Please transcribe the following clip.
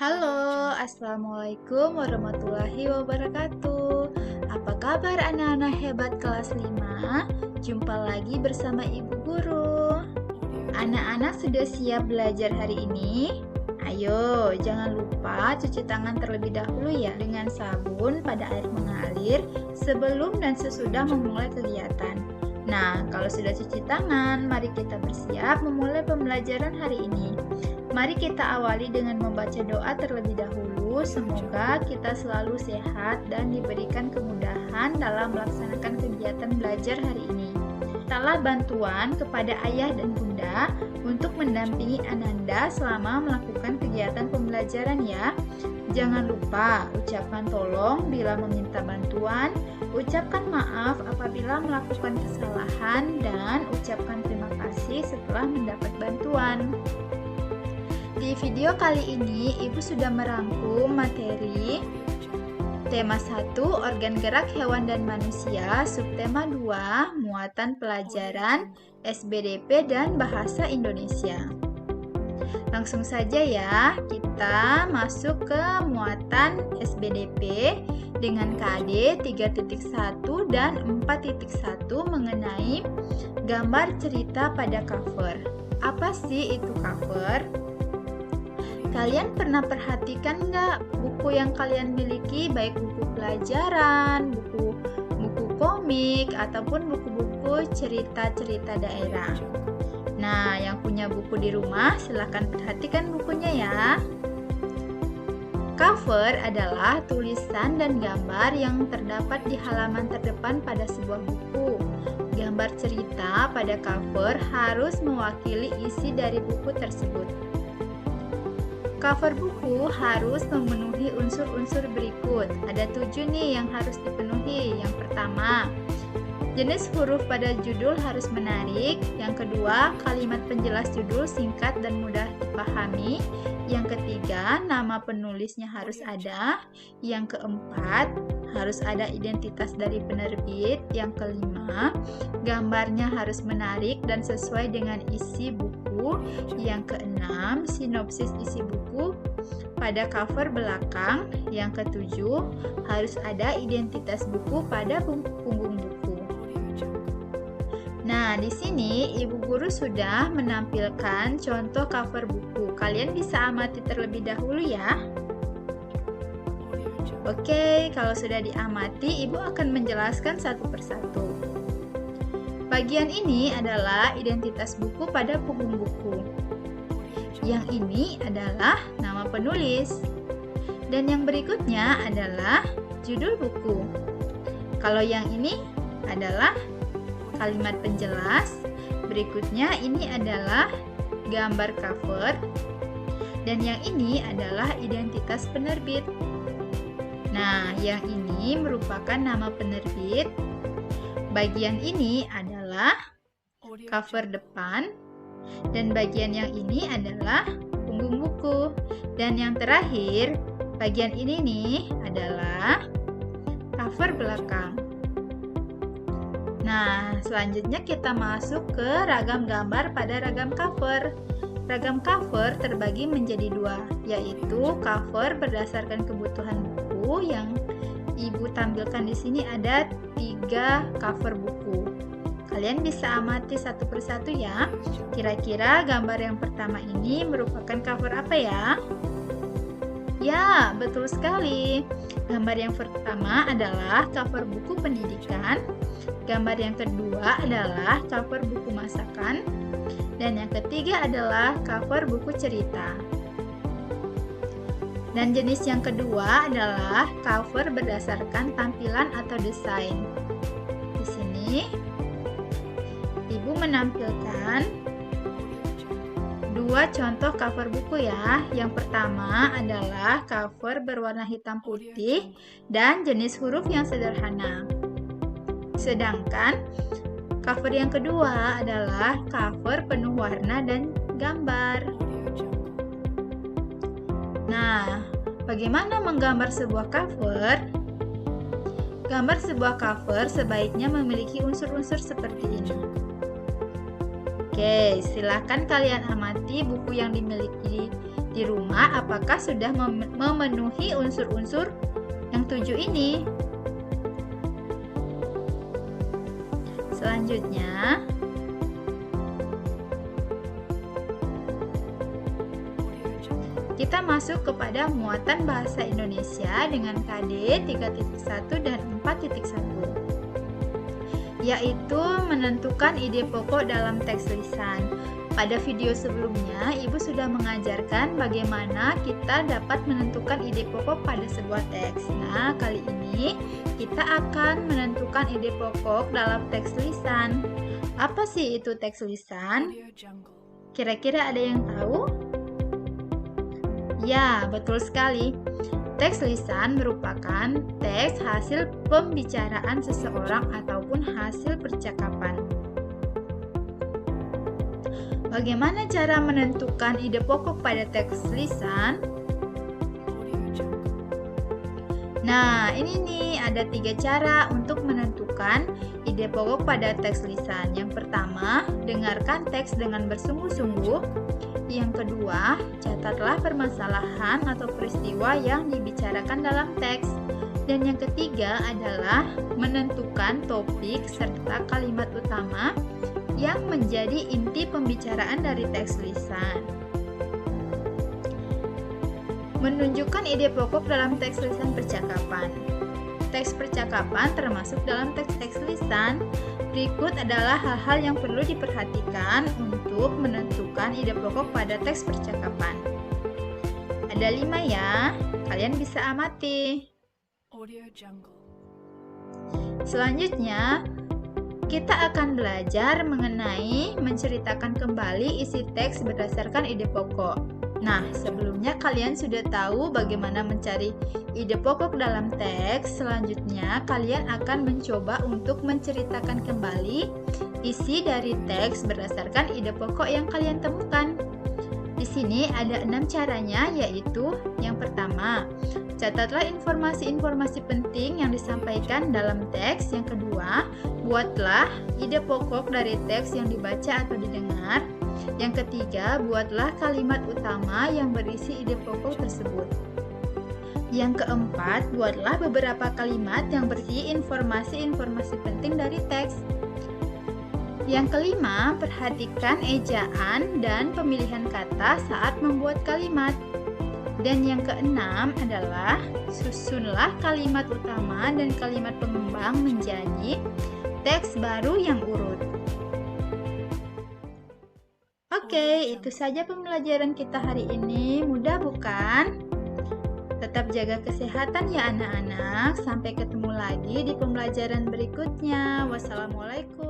Halo, Assalamualaikum warahmatullahi wabarakatuh. Apa kabar anak-anak hebat kelas 5? Jumpa lagi bersama Ibu Guru. Anak-anak sudah siap belajar hari ini? Ayo, jangan lupa cuci tangan terlebih dahulu ya dengan sabun pada air mengalir sebelum dan sesudah memulai kegiatan. Nah, kalau sudah cuci tangan, mari kita bersiap memulai pembelajaran hari ini. Mari kita awali dengan membaca doa terlebih dahulu. Semoga kita selalu sehat dan diberikan kemudahan dalam melaksanakan kegiatan belajar hari ini. Mintalah bantuan kepada ayah dan bunda untuk mendampingi Ananda selama melakukan kegiatan pembelajaran ya. Jangan lupa ucapkan tolong bila meminta bantuan, ucapkan maaf apabila melakukan kesalahan, dan ucapkan terima kasih setelah mendapat bantuan. Di video kali ini, Ibu sudah merangkum materi tema 1, organ gerak hewan dan manusia, subtema 2, muatan pelajaran, SBDP dan bahasa Indonesia. Langsung saja ya, kita masuk ke muatan SBDP dengan KD 3.1 dan 4.1 mengenai gambar cerita pada cover. Apa sih itu cover? Kalian pernah perhatikan nggak buku yang kalian miliki, baik buku pelajaran, buku komik, ataupun buku-buku cerita-cerita daerah? Nah, yang punya buku di rumah, silahkan perhatikan bukunya ya. Cover adalah tulisan dan gambar yang terdapat di halaman terdepan pada sebuah buku. Gambar cerita pada cover harus mewakili isi dari buku tersebut. Cover buku harus memenuhi unsur-unsur berikut. Ada 7 nih yang harus dipenuhi. Yang pertama, jenis huruf pada judul harus menarik. Yang kedua, kalimat penjelas judul singkat dan mudah dipahami. Yang ketiga, nama penulisnya harus ada. Yang keempat, harus ada identitas dari penerbit. Yang kelima, gambarnya harus menarik dan sesuai dengan isi buku. Yang keenam, sinopsis isi buku pada cover belakang. Yang ketujuh, harus ada identitas buku pada punggung buku. Nah, di sini Ibu Guru sudah menampilkan contoh cover buku. Kalian bisa amati terlebih dahulu ya. Oke, kalau sudah diamati, Ibu akan menjelaskan satu persatu. Bagian ini adalah identitas buku pada punggung buku. Yang ini adalah nama penulis. Dan yang berikutnya adalah judul buku. Kalau yang ini adalah kalimat penjelas. Berikutnya ini adalah gambar cover. Dan yang ini adalah identitas penerbit. Nah, yang ini merupakan nama penerbit. Bagian ini adalah cover depan. Dan bagian yang ini adalah punggung buku. Dan yang terakhir, bagian ini nih adalah cover belakang. Nah, selanjutnya kita masuk ke ragam gambar pada ragam cover. Ragam cover terbagi menjadi 2, yaitu cover berdasarkan kebutuhan buku. Yang Ibu tampilkan di sini ada 3 cover buku. Kalian bisa amati satu persatu ya. Kira-kira gambar yang pertama ini merupakan cover apa ya? Ya, betul sekali. Gambar yang pertama adalah cover buku pendidikan. Gambar yang kedua adalah cover buku masakan. Dan yang ketiga adalah cover buku cerita. Dan jenis yang kedua adalah cover berdasarkan tampilan atau desain. Di sini Ibu menampilkan 2 contoh cover buku ya. Yang pertama adalah cover berwarna hitam putih dan jenis huruf yang sederhana. Sedangkan cover yang kedua adalah cover penuh warna dan gambar. Nah, bagaimana menggambar sebuah cover? Gambar sebuah cover sebaiknya memiliki unsur-unsur seperti ini. Oke, silakan kalian amati buku yang dimiliki di rumah apakah sudah memenuhi unsur-unsur yang 7 ini. Selanjutnya, kita masuk kepada muatan bahasa Indonesia dengan KD 3.1 dan 4.1, yaitu menentukan ide pokok dalam teks lisan. Pada video sebelumnya, Ibu sudah mengajarkan bagaimana kita dapat menentukan ide pokok pada sebuah teks. Nah, kali ini kita akan menentukan ide pokok dalam teks lisan. Apa sih itu teks lisan? Kira-kira ada yang tahu? Ya, betul sekali. Teks lisan merupakan teks hasil pembicaraan seseorang ataupun hasil percakapan. Bagaimana cara menentukan ide pokok pada teks lisan? Nah, ini nih ada 3 cara untuk menentukan ide pokok pada teks lisan. Yang pertama, dengarkan teks dengan bersungguh-sungguh. Yang kedua, catatlah permasalahan atau peristiwa yang dibicarakan dalam teks. Dan yang ketiga adalah menentukan topik serta kalimat utama yang menjadi inti pembicaraan dari teks lisan. Menunjukkan ide pokok dalam teks lisan percakapan. Teks percakapan termasuk dalam teks-teks lisan. Berikut adalah hal-hal yang perlu diperhatikan untuk menentukan ide pokok pada teks percakapan. Ada 5 ya, kalian bisa amati. Selanjutnya, kita akan belajar mengenai menceritakan kembali isi teks berdasarkan ide pokok. Nah, sebelumnya kalian sudah tahu bagaimana mencari ide pokok dalam teks. Selanjutnya, kalian akan mencoba untuk menceritakan kembali isi dari teks berdasarkan ide pokok yang kalian temukan. Di sini ada 6 caranya, yaitu yang pertama, catatlah informasi-informasi penting yang disampaikan dalam teks. Yang kedua, buatlah ide pokok dari teks yang dibaca atau didengar. Yang ketiga, buatlah kalimat utama yang berisi ide pokok tersebut. Yang keempat, buatlah beberapa kalimat yang berisi informasi-informasi penting dari teks. Yang kelima, perhatikan ejaan dan pemilihan kata saat membuat kalimat. Dan yang keenam adalah susunlah kalimat utama dan kalimat pengembang menjadi teks baru yang urut. Oke, itu saja pembelajaran kita hari ini. Mudah bukan? Tetap jaga kesehatan ya anak-anak. Sampai ketemu lagi di pembelajaran berikutnya. Wassalamualaikum.